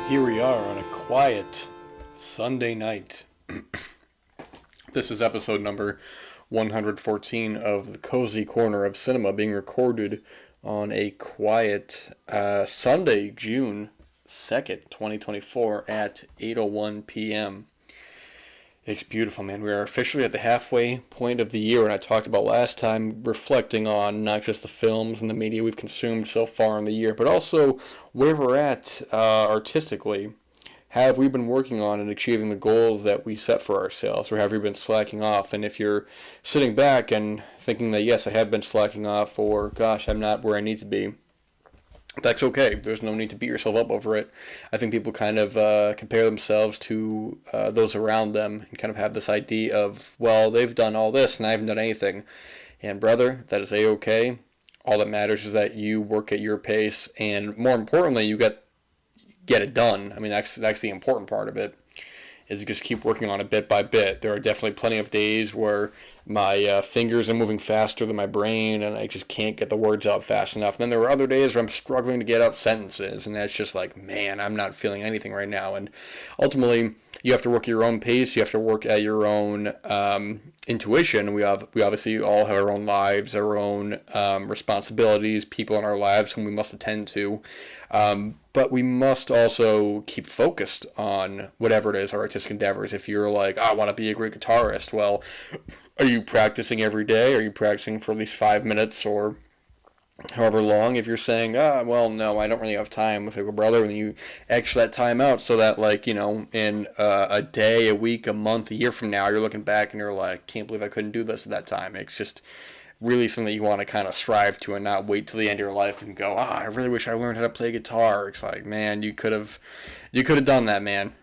Here we are on a quiet Sunday night. This is episode number 114 of the Cozy Corner of Cinema, being recorded on a quiet Sunday, June 2nd, 2024 at 8:01 p.m. It's beautiful, man. We are officially at the halfway point of the year, and I talked about last time reflecting on not just the films and the media we've consumed so far in the year, but also where we're at artistically. Have we been working on and achieving the goals that we set for ourselves, or have we been slacking off? And if you're sitting back and thinking that, yes, I have been slacking off, or gosh, I'm not where I need to be, that's okay. There's no need to beat yourself up over it. I think people kind of compare themselves to those around them and kind of have this idea of, well, they've done all this and I haven't done anything. And brother, that is A-okay. All that matters is that you work at your pace, and more importantly, you get it done. I mean, that's the important part of it, is just keep working on it bit by bit. There are definitely plenty of days where my fingers are moving faster than my brain, and I just can't get the words out fast enough. And then there are other days where I'm struggling to get out sentences, and that's just like, man, I'm not feeling anything right now. And ultimately, you have to work at your own pace. You have to work at your own intuition. We obviously all have our own lives, our own responsibilities, people in our lives whom we must attend to. But we must also keep focused on whatever it is, our artistic endeavors. If you're like, I want to be a great guitarist, well, are you practicing every day? Are you practicing for at least 5 minutes or however long? If you're saying, well, no, I don't really have time with a brother, and you extra that time out so that, like, in a day, a week, a month, a year from now, you're looking back and you're like, can't believe I couldn't do this at that time. It's just really something that you want to kind of strive to, and not wait till the end of your life and go, I really wish I learned how to play guitar. It's like, man, you could have done that, man.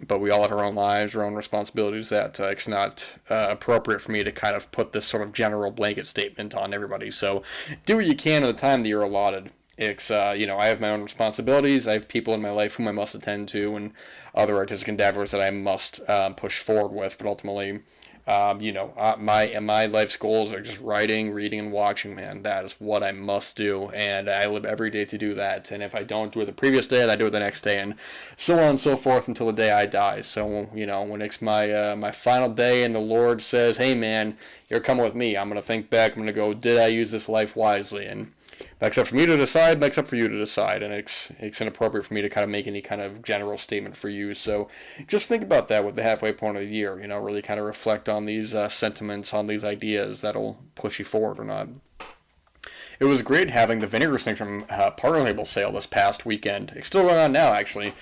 But we all have our own lives, our own responsibilities, that it's not appropriate for me to kind of put this sort of general blanket statement on everybody. So do what you can at the time that you're allotted. It's, I have my own responsibilities. I have people in my life whom I must attend to, and other artistic endeavors that I must push forward with. But ultimately, my life's goals are just writing, reading, and watching, man. That is what I must do, and I live every day to do that. And if I don't do it the previous day, I do it the next day, and so on and so forth until the day I die. So, when it's my final day and the Lord says, hey, man, you're coming with me, I'm going to think back, I'm going to go, did I use this life wisely? And that's up for me to decide, that's up for you to decide, and it's inappropriate for me to kind of make any kind of general statement for you. So just think about that with the halfway point of the year, really kind of reflect on these sentiments, on these ideas that'll push you forward or not. It was great having the Vinegar Syndrome partner label sale this past weekend. It's still going on now, actually.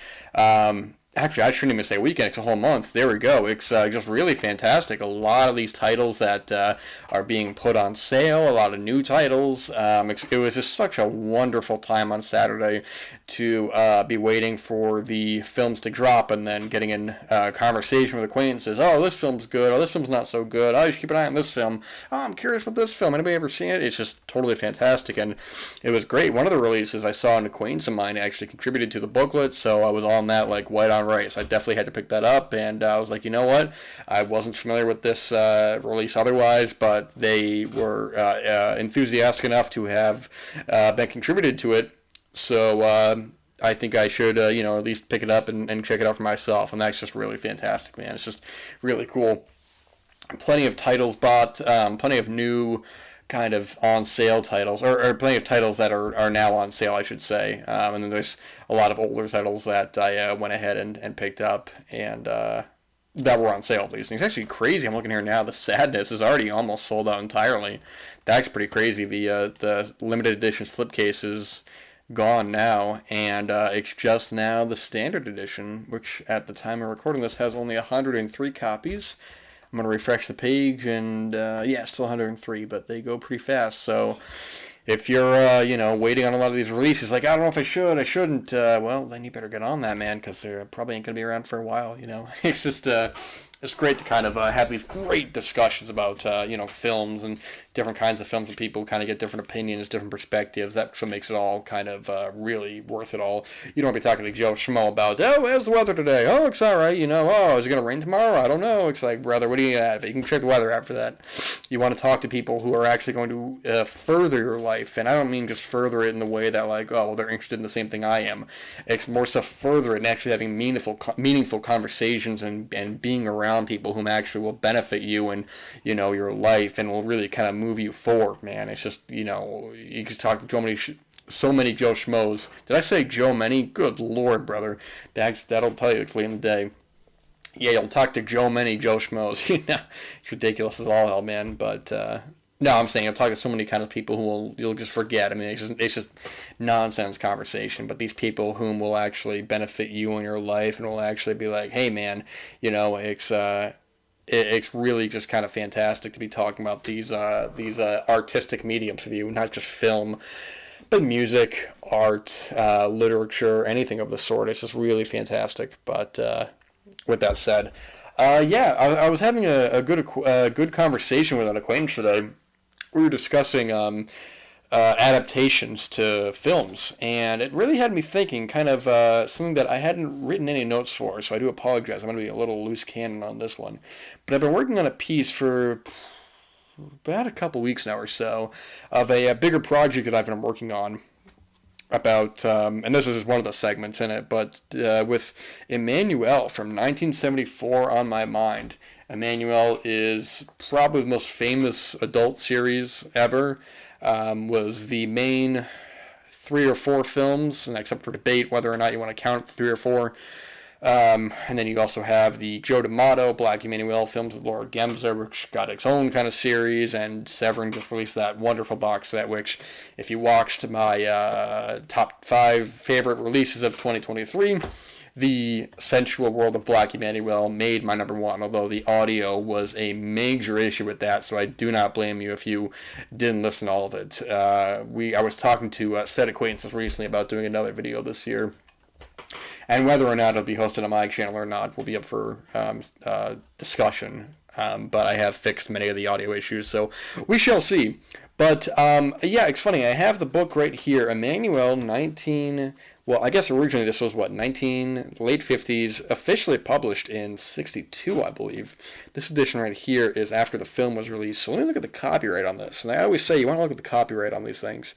Actually, I shouldn't even say weekend. It's a whole month. There we go. It's just really fantastic. A lot of these titles that are being put on sale, a lot of new titles. It was just such a wonderful time on Saturday to be waiting for the films to drop, and then getting in conversation with acquaintances. Oh, this film's good. Oh, this film's not so good. Oh, you should keep an eye on this film. Oh, I'm curious about this film. Anybody ever seen it? It's just totally fantastic, and it was great. One of the releases I saw, an acquaintance of mine actually contributed to the booklet, so I was on that like white on rice. I definitely had to pick that up, and I was like, you know what? I wasn't familiar with this release otherwise, but they were enthusiastic enough to have been contributed to it. So I think I should, at least pick it up and check it out for myself. And that's just really fantastic, man. It's just really cool. Plenty of titles bought, plenty of new kind of on sale titles, or plenty of titles that are now on sale, I should say. And then there's a lot of older titles that I went ahead and picked up, and that were on sale. These things, actually crazy. I'm looking here now. The Sadness is already almost sold out entirely. That's pretty crazy. The limited edition slipcase is gone now, and it's just now the standard edition, which at the time of recording this has only 103 copies. I'm going to refresh the page, and still 103, but they go pretty fast. So if you're, waiting on a lot of these releases, like, I don't know if I shouldn't, well, then you better get on that, man, because they're probably ain't going to be around for a while, It's just, it's great to kind of have these great discussions about films and different kinds of films, and people kind of get different opinions, different perspectives. That's what makes it all kind of really worth it all. You don't be talking to Joe Schmo about, oh, how's the weather today? Oh, it's all right. Oh, is it gonna rain tomorrow? I don't know. It's like, brother, what do you have? You can check the weather app for that. You want to talk to people who are actually going to further your life, and I don't mean just further it in the way that like, oh, well, they're interested in the same thing I am. It's more so further it and actually having meaningful conversations and being around people whom actually will benefit you and your life and will really kind of move you forward, man. It's just you can talk to so many Joe Schmoes. Did I say Joe many? Good Lord, brother. That'll tell you at the end of the day. Yeah, you'll talk to Joe many Joe Schmoes. It's ridiculous as all hell, man. But no, I'm saying I'll talk to so many kind of people who you'll just forget. I mean, it's just nonsense conversation. But these people whom will actually benefit you in your life and will actually be like, hey, man, it's really just kind of fantastic to be talking about these artistic mediums with you, not just film, but music, art, literature, anything of the sort. It's just really fantastic. But with that said, I was having a good conversation with an acquaintance today. We were discussing adaptations to films, and it really had me thinking kind of something that I hadn't written any notes for, so I do apologize. I'm going to be a little loose cannon on this one. But I've been working on a piece for about a couple weeks now or so of a bigger project that I've been working on about, and this is one of the segments in it, but with Emmanuelle from 1974 on my mind. Emmanuelle is probably the most famous adult series ever. Was the main 3 or 4 films, and except for debate whether or not you want to count 3 or 4. And then you also have the Joe D'Amato, Black Emmanuelle films with Laura Gemser, which got its own kind of series, and Severin just released that wonderful box set, which, if you watched my top 5 favorite releases of 2023, the Sensual World of Black Emmanuelle made my number 1, although the audio was a major issue with that, so I do not blame you if you didn't listen to all of it. I was talking to said acquaintances recently about doing another video this year, and whether or not it'll be hosted on my channel or not will be up for discussion. But I have fixed many of the audio issues, so we shall see. But it's funny. I have the book right here, Emmanuelle, well, I guess originally this was late 50s, officially published in 62, I believe. This edition right here is after the film was released. So let me look at the copyright on this. And I always say you want to look at the copyright on these things,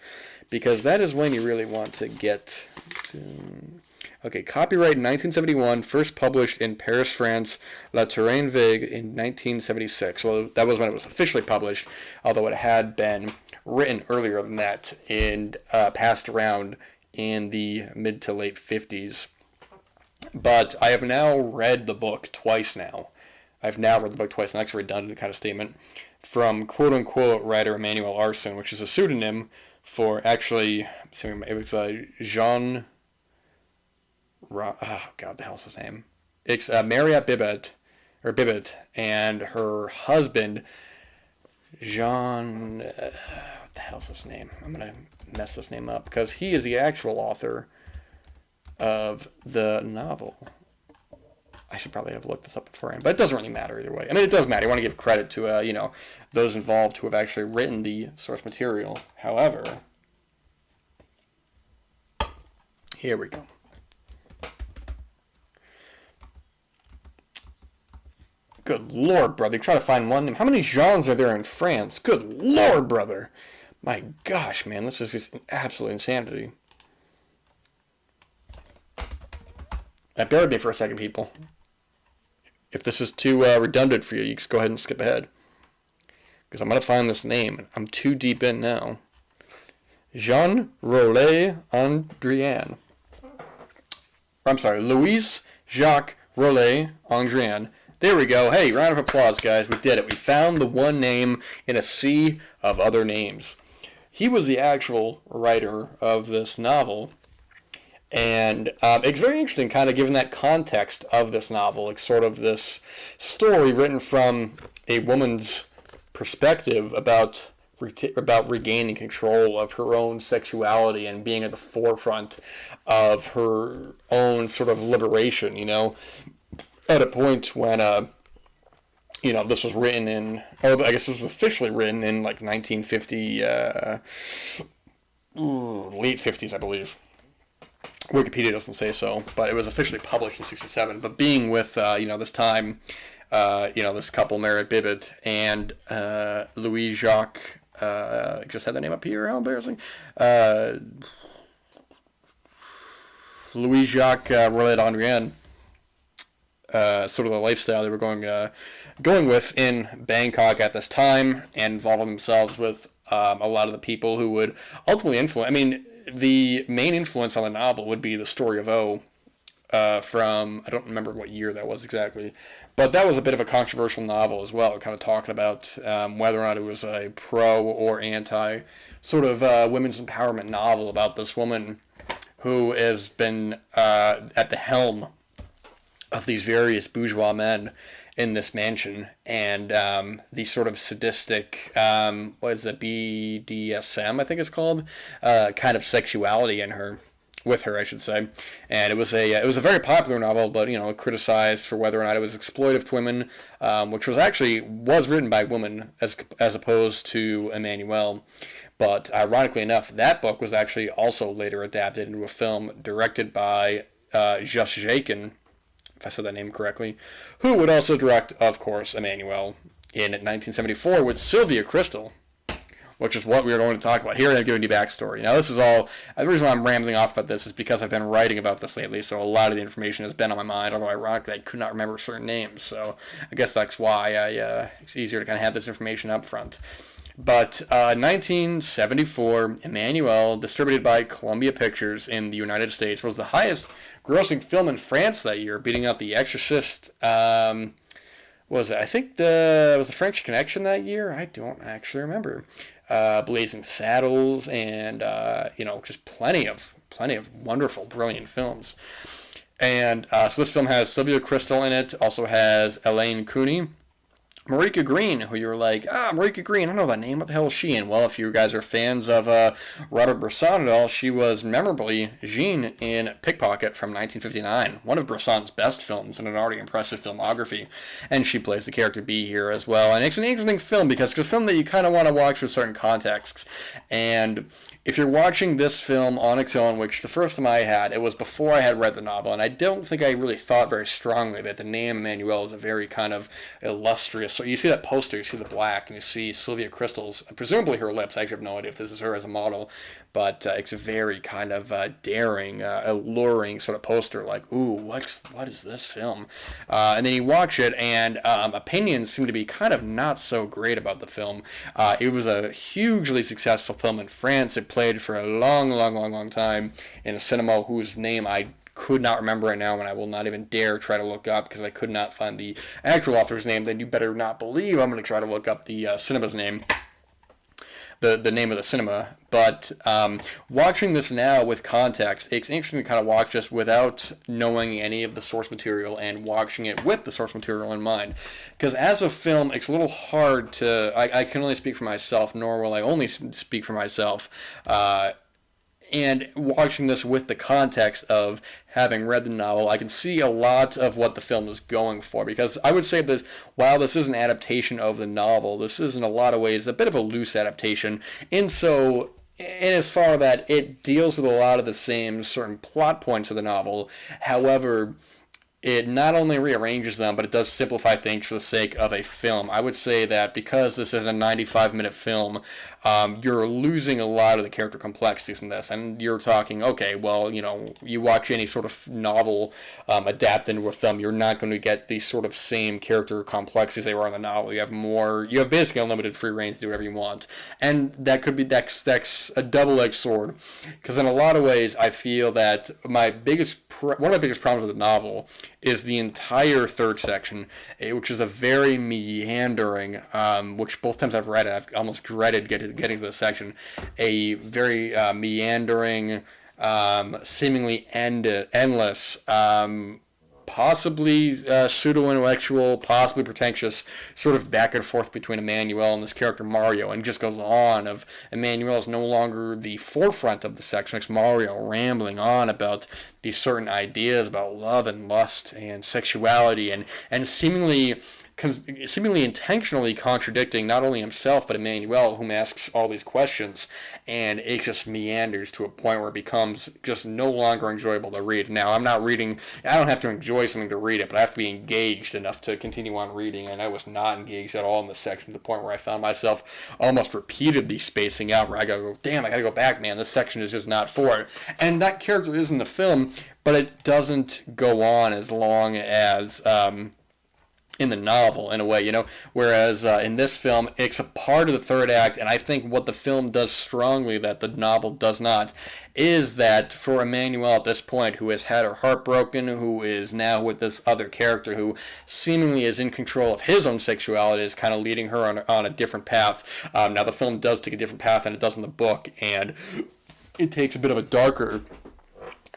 because that is when you really want to get to... Okay, copyright 1971, first published in Paris, France, La Terrain Vague in 1976. So that was when it was officially published, although it had been written earlier than that and passed around in the mid to late 50s. But I have now read the book twice now. And that's a redundant kind of statement, from quote-unquote writer Emmanuelle Arson, which is a pseudonym for actually, it was Jean... Oh, God, the hell's his name? It's Mariette Bibet, and her husband, Jean... what the hell's his name? I'm going to mess this name up, because he is the actual author of the novel. I should probably have looked this up beforehand, but it doesn't really matter either way. I mean, it does matter. You want to give credit to, those involved who have actually written the source material. However, here we go. Good Lord, brother. You try to find one name. How many Jeans are there in France? Good Lord, brother. My gosh, man. This is just absolute insanity. Bear with me for a second, people. If this is too redundant for you, you just go ahead and skip ahead. Because I'm going to find this name. I'm too deep in now. Jean Rollet Andrian. I'm sorry, Louis Jacques Rollet Andrian. There we go. Hey, round of applause, guys. We did it. We found the one name in a sea of other names. He was the actual writer of this novel. And it's very interesting, kind of given that context of this novel. It's sort of this story written from a woman's perspective about regaining control of her own sexuality and being at the forefront of her own sort of liberation, at a point when this was written in, or I guess this was officially written in like 1950, late 50s, I believe. Wikipedia doesn't say so, but it was officially published in 67. But being with, this time, this couple, Merritt Bibbett and Louis Jacques, just had the name up here, how embarrassing. Louis Jacques Rolet Andrienne, sort of the lifestyle they were going with in Bangkok at this time, and involving themselves with a lot of the people who would ultimately influence. I mean, the main influence on the novel would be The Story of O, from, I don't remember what year that was exactly, but that was a bit of a controversial novel as well, kind of talking about whether or not it was a pro or anti sort of women's empowerment novel about this woman who has been at the helm of these various bourgeois men in this mansion, and the sort of sadistic, what is it, BDSM, I think it's called, kind of sexuality with her, I should say. And it was a very popular novel, but criticized for whether or not it was exploitive to women, which was written by women as opposed to Emmanuelle. But ironically enough, that book was actually also later adapted into a film directed by Just Jaeckin, if I said that name correctly, who would also direct, of course, Emmanuelle in 1974 with Sylvia Kristel, which is what we are going to talk about here. And I've given you backstory. Now, this is all, the reason why I'm rambling off about this is because I've been writing about this lately, so a lot of the information has been on my mind, although ironically I could not remember certain names, so I guess that's why it's easier to kind of have this information up front. But 1974, Emmanuelle, distributed by Columbia Pictures in the United States, was the highest grossing film in France that year, beating out The Exorcist. Was it? I think was the French Connection that year. I don't actually remember. Blazing Saddles, and just plenty of wonderful, brilliant films. And so this film has Sylvia Kristel in it. Also has Elaine Cooney. Marika Green, who you're like, Marika Green, I don't know that name, what the hell is she in? Well, if you guys are fans of Robert Bresson at all, she was memorably Jean in Pickpocket from 1959, one of Bresson's best films and an already impressive filmography, and she plays the character B here as well. And it's an interesting film because it's a film that you kind of want to watch with certain contexts, and if you're watching this film on its own, which the first time I had, it was before I had read the novel, and I don't think I really thought very strongly that the name Emmanuelle is a very kind of illustrious. So you see that poster, you see the black, and you see Sylvia Kristel's, presumably her lips. I actually have no idea if this is her as a model, but it's a very kind of daring, alluring sort of poster, like, ooh, what is this film? And then you watch it, and opinions seem to be kind of not so great about the film. It was a hugely successful film in France. It played for a long time in a cinema whose name I could not remember right now, and I will not even dare try to look up because I could not find the actual author's name. Then you better not believe I'm going to try to look up the cinema's name. The name of the cinema. But watching this now with context, it's interesting to kind of watch this without knowing any of the source material and watching it with the source material in mind. Because as a film, it's a little hard to... I can only speak for myself, nor will I only speak for myself. And watching this with the context of having read the novel, I can see a lot of what the film is going for. Because I would say that while this is an adaptation of the novel, this is in a lot of ways a bit of a loose adaptation. In as far that it deals with a lot of the same certain plot points of the novel. However, it not only rearranges them, but it does simplify things for the sake of a film. I would say that because this is a 95-minute film, you're losing a lot of the character complexities in this. And you're talking, okay, well, you watch any sort of novel adapted into a film, you're not going to get the sort of same character complexities they were in the novel. You have basically unlimited free reign to do whatever you want. And that's a double-edged sword. Because in a lot of ways, I feel that one of my biggest problems with the novel is the entire third section, which is a very meandering, which both times I've read it, I've almost dreaded getting to this section, a very meandering, seemingly endless, possibly pseudo-intellectual, possibly pretentious, sort of back and forth between Emmanuelle and this character Mario, and it just goes on of Emmanuelle is no longer the forefront of the section. It's Mario rambling on about these certain ideas about love and lust and sexuality and seemingly seemingly intentionally contradicting not only himself but Emmanuelle, whom asks all these questions, and it just meanders to a point where it becomes just no longer enjoyable to read. Now, I'm not reading, I don't have to enjoy something to read it, but I have to be engaged enough to continue on reading, and I was not engaged at all in this section, to the point where I found myself almost repeatedly spacing out, where I gotta go, damn, I gotta go back, man, this section is just not for it. And that character is in the film, but it doesn't go on as long as in the novel, in a way, whereas in this film, it's a part of the third act, and I think what the film does strongly that the novel does not is that for Emmanuelle at this point, who has had her heart broken, who is now with this other character who seemingly is in control of his own sexuality, is kind of leading her on a different path. Now, the film does take a different path than it does in the book, and it takes a bit of a darker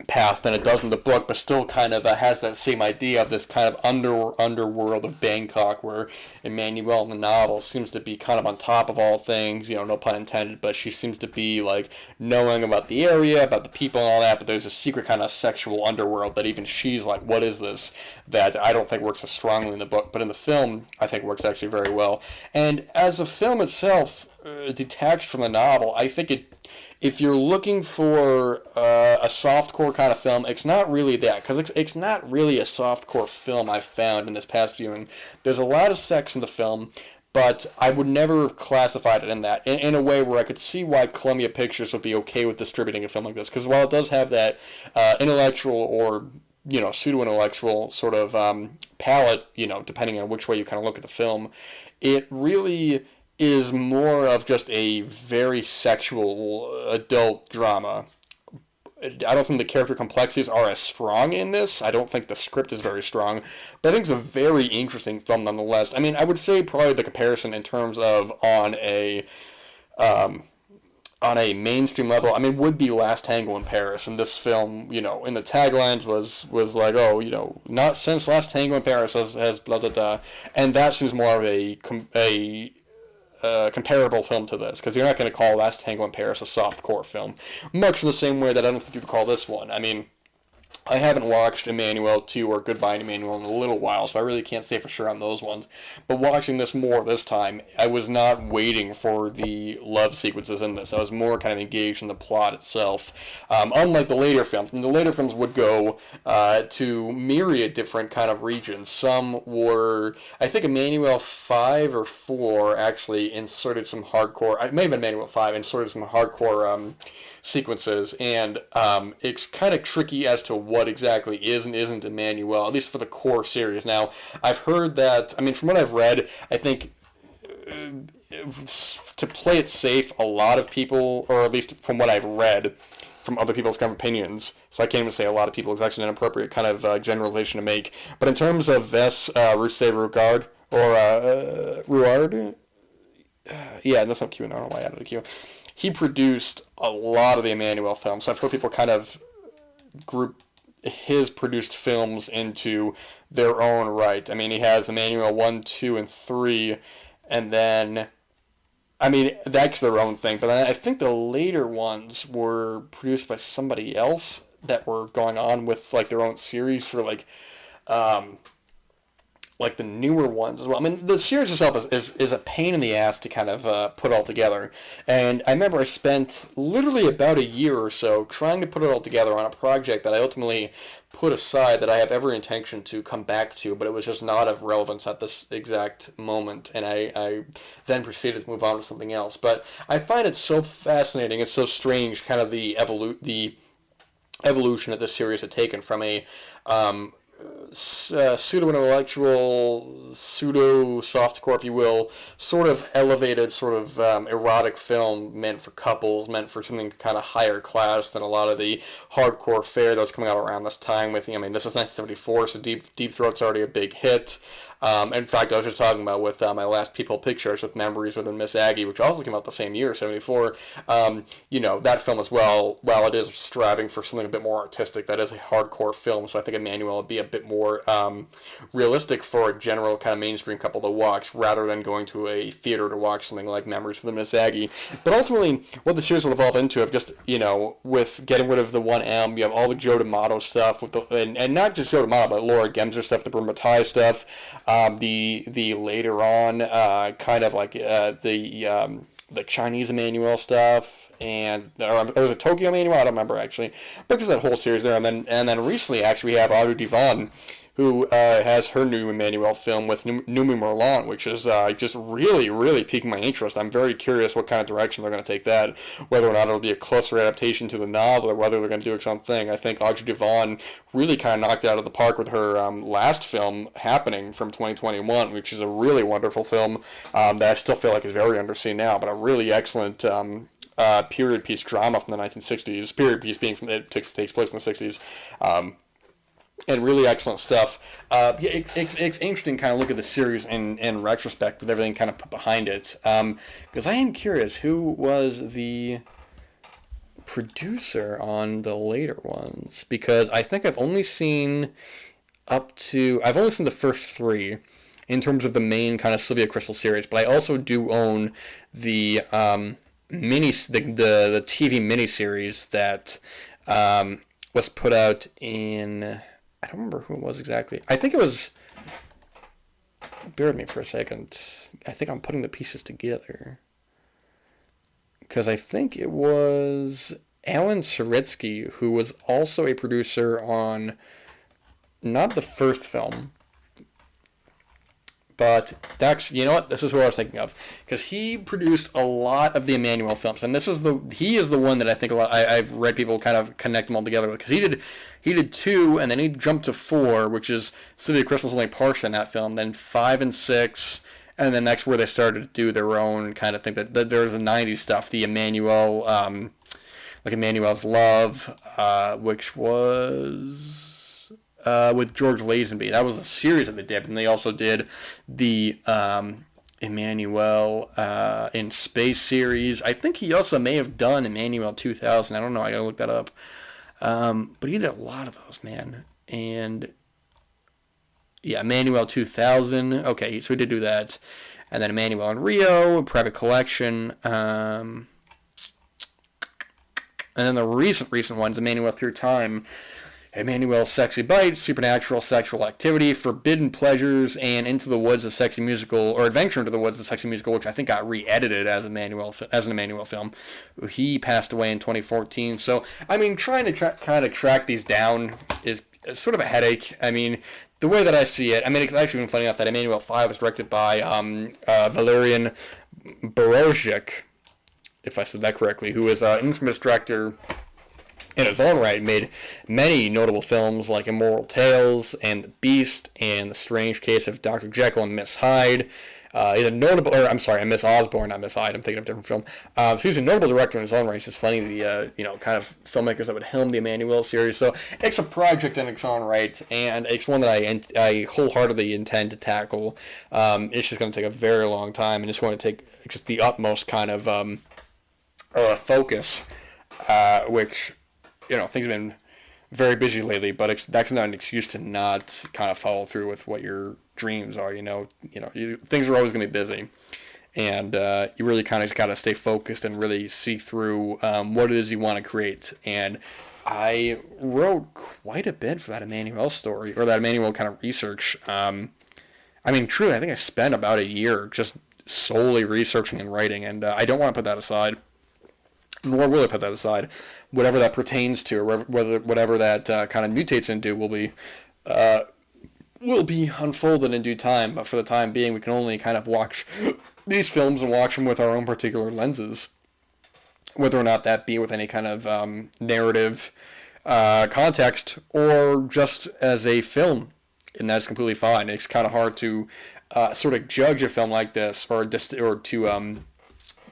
path than it does in the book, but still kind of has that same idea of this kind of underworld of Bangkok, where Emmanuelle in the novel seems to be kind of on top of all things, no pun intended, but she seems to be like knowing about the area, about the people and all that, but there's a secret kind of sexual underworld that even she's like, what is this? That I don't think works as strongly in the book, but in the film I think works actually very well. And as a film itself, detached from the novel, I think if you're looking for a softcore kind of film, it's not really that, because it's not really a softcore film I've found in this past viewing. There's a lot of sex in the film, but I would never have classified it in that, in a way where I could see why Columbia Pictures would be okay with distributing a film like this, because while it does have that intellectual or pseudo-intellectual sort of palette, depending on which way you kind of look at the film, it really is more of just a very sexual adult drama. I don't think the character complexities are as strong in this. I don't think the script is very strong, but I think it's a very interesting film nonetheless. I mean, I would say probably the comparison in terms of on a mainstream level, would be Last Tango in Paris. And this film, in the taglines was like, not since Last Tango in Paris has blah, blah, blah. And that seems more of a comparable film to this, because you're not going to call Last Tango in Paris a softcore film, much in the same way that I don't think you'd call this one. I haven't watched Emmanuelle 2 or Goodbye to Emmanuelle in a little while, so I really can't say for sure on those ones. But watching this more this time, I was not waiting for the love sequences in this. I was more kind of engaged in the plot itself. Unlike the later films. And the later films would go to myriad different kind of regions. Some were, I think Emmanuelle 5 or 4 actually inserted some hardcore, it may have been Emmanuelle 5, inserted some hardcore sequences, and it's kind of tricky as to what exactly is and isn't Emmanuelle, at least for the core series. Now, I've heard that, from what I've read, I think to play it safe, a lot of people, or at least from what I've read from other people's kind of opinions, so I can't even say a lot of people, it's actually an inappropriate kind of generalization to make, but in terms of Ves Russey-Rouard, or Rouard, yeah, that's not Q, I don't know why I added a Q. He produced a lot of the Emmanuelle films, so I've heard people kind of group his produced films into their own right. He has Emmanuelle 1, 2, and 3, and then, that's their own thing, but I think the later ones were produced by somebody else that were going on with, their own series for, the newer ones as well. The series itself is a pain in the ass to kind of put all together. And I remember I spent literally about a year or so trying to put it all together on a project that I ultimately put aside, that I have every intention to come back to, but it was just not of relevance at this exact moment. And I then proceeded to move on to something else. But I find it so fascinating, it's so strange, kind of the evolution that this series had taken from a pseudo-intellectual, pseudo-softcore, if you will, sort of elevated, sort of erotic film meant for couples, meant for something kind of higher class than a lot of the hardcore fare that was coming out around this time. This is 1974, so Deep Throat's already a big hit. In fact, I was just talking about with my last People Pictures with Memories with Miss Aggie, which also came out the same year, 74. That film as well, while it is striving for something a bit more artistic, that is a hardcore film, so I think Emmanuelle would be a bit more realistic for a general kind of mainstream couple to watch, rather than going to a theater to watch something like Memories with Miss Aggie. But ultimately, what the series will evolve into, of just, with getting rid of the 1M, you have all the Joe D'Amato stuff, with and not just Joe D'Amato, but Laura Gemser stuff, the Brumatai stuff, The later on kind of like the Chinese Emmanuelle stuff, and or was it Tokyo Emmanuelle? I don't remember actually, but there's that whole series there, and then recently actually we have Audrey Devon, who has her new Emmanuelle film with Noomi Merlan, which is just really, really piquing my interest. I'm very curious what kind of direction they're going to take that, whether or not it'll be a closer adaptation to the novel or whether they're going to do its own thing. I think Audrey Devon really kind of knocked it out of the park with her last film, Happening, from 2021, which is a really wonderful film that I still feel like is very underseen now, but a really excellent period piece drama from the 1960s. Period piece being from it takes place in the 60s. And really excellent stuff. Yeah, it's interesting kind of look at the series in retrospect with everything kind of put behind it. Because I am curious, who was the producer on the later ones? Because I think I've only seen the first three in terms of the main kind of Sylvia Kristel series, but I also do own the the TV miniseries that was put out in... I don't remember who it was exactly. I think it was... Bear with me for a second. I think I'm putting the pieces together. Because I think it was Alan Saritsky, who was also a producer on not the first film, but that's, you know what, this is who I was thinking of, because he produced a lot of the Emmanuelle films, and he is the one that I think I've read people kind of connect them all together with, because he did 2, and then he jumped to 4, which is Sylvia Kristel's only portion in that film, then 5 and 6, and then that's where they started to do their own kind of thing. That there's the 90s stuff, the Emmanuelle, like Emmanuelle's Love, which was... with George Lazenby. That was a series that they did, and they also did the Emmanuelle in Space series. I think he also may have done Emmanuelle 2000. I don't know. I gotta look that up. But he did a lot of those, man. And yeah, Emmanuelle 2000. Okay, so he did do that. And then Emmanuelle in Rio, Private Collection. And then the recent ones, Emmanuelle Through Time, Emmanuelle's Sexy Bite, Supernatural Sexual Activity, Forbidden Pleasures, and Into the Woods, a Sexy Musical, or Adventure into the Woods, a Sexy Musical, which I think got re-edited as an Emmanuelle film. He passed away in 2014. So, I mean, trying to kind of track these down is sort of a headache. I mean, the way that I see it, I mean, it's actually been funny enough that Emmanuelle 5 was directed by Valerian Borozhik, if I said that correctly, who is an infamous director in his own right, made many notable films like Immoral Tales and The Beast and The Strange Case of Dr. Jekyll and Miss Hyde. He's a notable, or I'm sorry, Miss Osborne, not Miss Hyde. I'm thinking of a different film. So he's a notable director in his own right. It's just funny the kind of filmmakers that would helm the Emmanuelle series. So it's a project in its own right, and it's one that I wholeheartedly intend to tackle. It's just going to take a very long time, and it's going to take just the utmost kind of focus, which, you know, things have been very busy lately, but that's not an excuse to not kind of follow through with what your dreams are. Things are always going to be busy, and you really kind of just got to stay focused and really see through what it is you want to create. And I wrote quite a bit for that Emmanuelle story, or that Emmanuelle kind of research. I mean, truly, I think I spent about a year just solely researching and writing, and I don't want to put that aside. Nor will I put that aside. Whatever that pertains to, or whatever that kind of mutates into, will be unfolded in due time. But for the time being, we can only kind of watch these films and watch them with our own particular lenses, whether or not that be with any kind of narrative context or just as a film, and that's completely fine. It's kind of hard to sort of judge a film like this, or to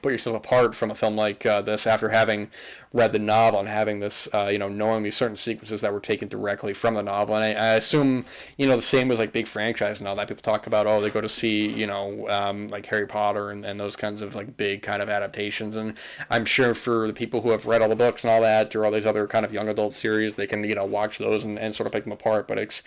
put yourself apart from a film like this after having read the novel and having this, knowing these certain sequences that were taken directly from the novel. And I assume, the same was like big franchise and all that. People talk about, they go to see, like Harry Potter and those kinds of like big kind of adaptations. And I'm sure for the people who have read all the books and all that, or all these other kind of young adult series, they can, watch those and sort of pick them apart. But it's,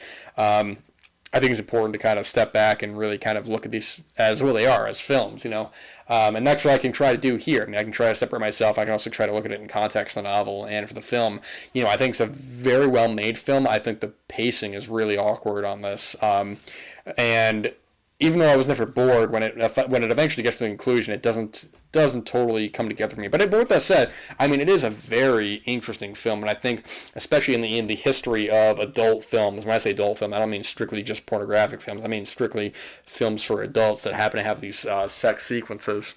I think it's important to kind of step back and really kind of look at these as what they are, as films, and that's what I can try to do here. I mean, I can try to separate myself. I can also try to look at it in context of the novel. And for the film, I think it's a very well-made film. I think the pacing is really awkward on this. And even though I was never bored, when it eventually gets to the conclusion, it doesn't totally come together for me. But with that said, I mean, it is a very interesting film, and I think, especially in the history of adult films. When I say adult film, I don't mean strictly just pornographic films. I mean strictly films for adults that happen to have these sex sequences.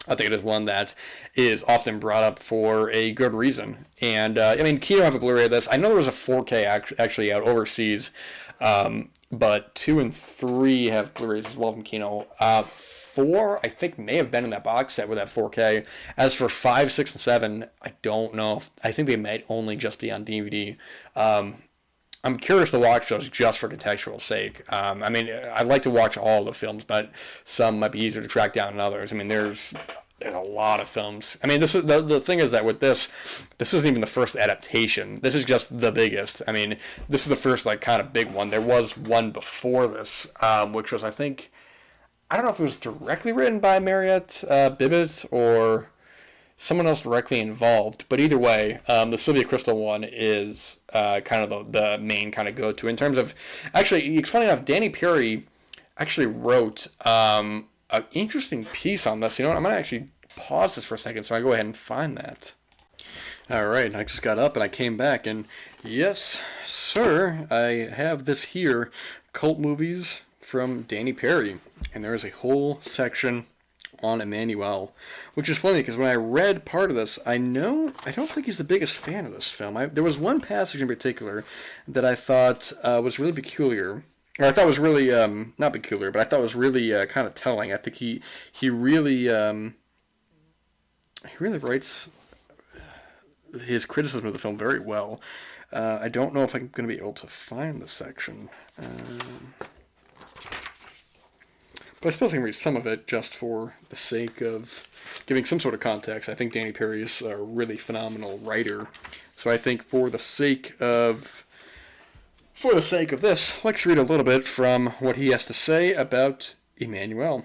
I think it is one that is often brought up for a good reason. And, I mean, Kino have a Blu-ray of this. I know there was a 4K actually out overseas, but 2 and 3 have Blu-rays as well from Kino. 4, I think, may have been in that box set with that 4K. As for 5, 6, and 7, I don't know. I think they might only just be on DVD. I'm curious to watch those just for contextual sake. I mean, I'd like to watch all the films, but some might be easier to track down than others. I mean, there's a lot of films. I mean, this is the thing is that with this isn't even the first adaptation. This is just the biggest. I mean, this is the first like kind of big one. There was one before this, which was I don't know if it was directly written by Marriott Bibbett or someone else directly involved, but either way, the Sylvia Kristel one is kind of the main kind of go-to in terms of. Actually, it's funny enough, Danny Perry actually wrote an interesting piece on this. You know what? I'm gonna actually pause this for a second, so I go ahead and find that. All right, I just got up and I came back, and yes, sir, I have this here, cult movies from Danny Perry, and there is a whole section on Emmanuelle, which is funny because when I read part of this, I don't think he's the biggest fan of this film. There was one passage in particular that I thought was really peculiar, or I thought was really not peculiar, but I thought was really kind of telling. I think he really writes his criticism of the film very well. I don't know if I'm going to be able to find the section. But I suppose I can read some of it just for the sake of giving some sort of context. I think Danny Perry is a really phenomenal writer. So I think for the sake of this, let's read a little bit from what he has to say about Emmanuelle.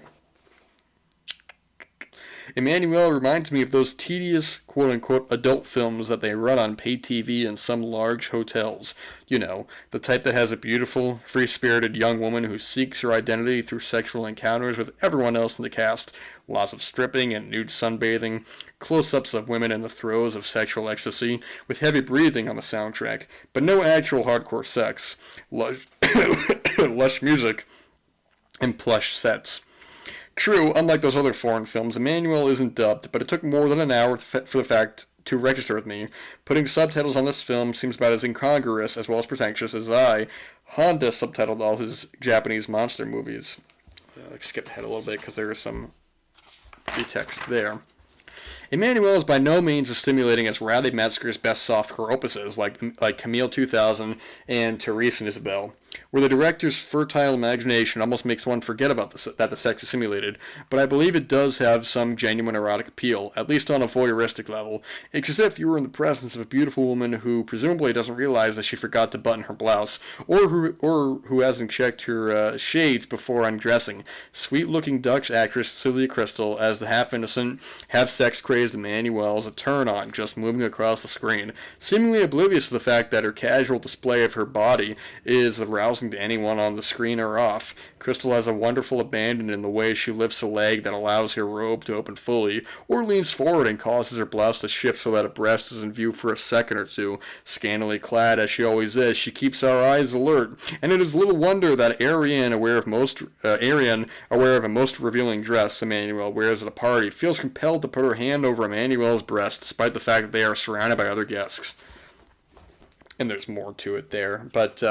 Emmanuelle reminds me of those tedious, quote-unquote, adult films that they run on pay TV in some large hotels. You know, the type that has a beautiful, free-spirited young woman who seeks her identity through sexual encounters with everyone else in the cast, lots of stripping and nude sunbathing, close-ups of women in the throes of sexual ecstasy, with heavy breathing on the soundtrack, but no actual hardcore sex, lush music, and plush sets. True, unlike those other foreign films, Emmanuelle isn't dubbed, but it took more than an hour for the fact to register with me. Putting subtitles on this film seems about as incongruous as well as pretentious as Honda subtitled all his Japanese monster movies. Let's skip ahead a little bit because there is some text there. Emmanuelle is by no means as stimulating as Radley Metzger's best softcore opuses like Camille 2000 and Therese and Isabel, where the director's fertile imagination almost makes one forget about that the sex is simulated, but I believe it does have some genuine erotic appeal, at least on a voyeuristic level. It's as if you were in the presence of a beautiful woman who presumably doesn't realize that she forgot to button her blouse, or who hasn't checked her shades before undressing. Sweet-looking Dutch actress Sylvia Kristel as the half-innocent, half-sex-crazed Emmanuelle is a turn-on just moving across the screen, seemingly oblivious to the fact that her casual display of her body is arousing to anyone on the screen or off. Kristel has a wonderful abandon in the way she lifts a leg that allows her robe to open fully, or leans forward and causes her blouse to shift so that a breast is in view for a second or two. Scantily clad as she always is, she keeps our eyes alert, and it is little wonder that Ariane, aware of a most revealing dress Emmanuelle wears at a party, feels compelled to put her hand over Emmanuelle's breast, despite the fact that they are surrounded by other guests. And there's more to it there, but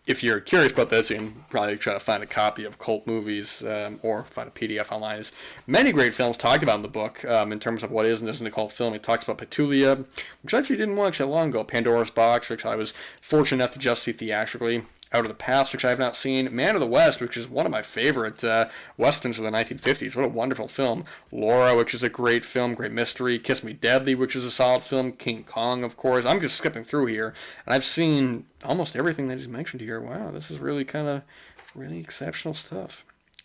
if you're curious about this, you can probably try to find a copy of Cult Movies or find a PDF online. There's many great films talked about in the book in terms of what is and isn't a cult film. It talks about Petulia, which I actually didn't watch that long ago. Pandora's Box, which I was fortunate enough to just see theatrically. Out of the Past, which I have not seen. Man of the West, which is one of my favorite westerns of the 1950s. What a wonderful film. Laura, which is a great film, great mystery. Kiss Me Deadly, which is a solid film. King Kong, of course. I'm just skipping through here, and I've seen almost everything that he's mentioned here. Wow, this is really kind of really exceptional stuff.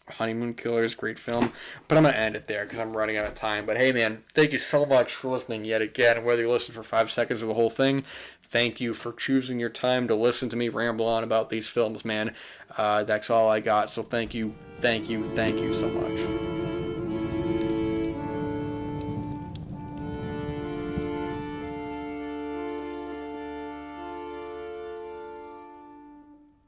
Honeymoon Killers, great film. But I'm going to end it there because I'm running out of time. But hey, man, thank you so much for listening yet again. Whether you listen for 5 seconds of the whole thing, thank you for choosing your time to listen to me ramble on about these films, man. That's all I got. So thank you so much.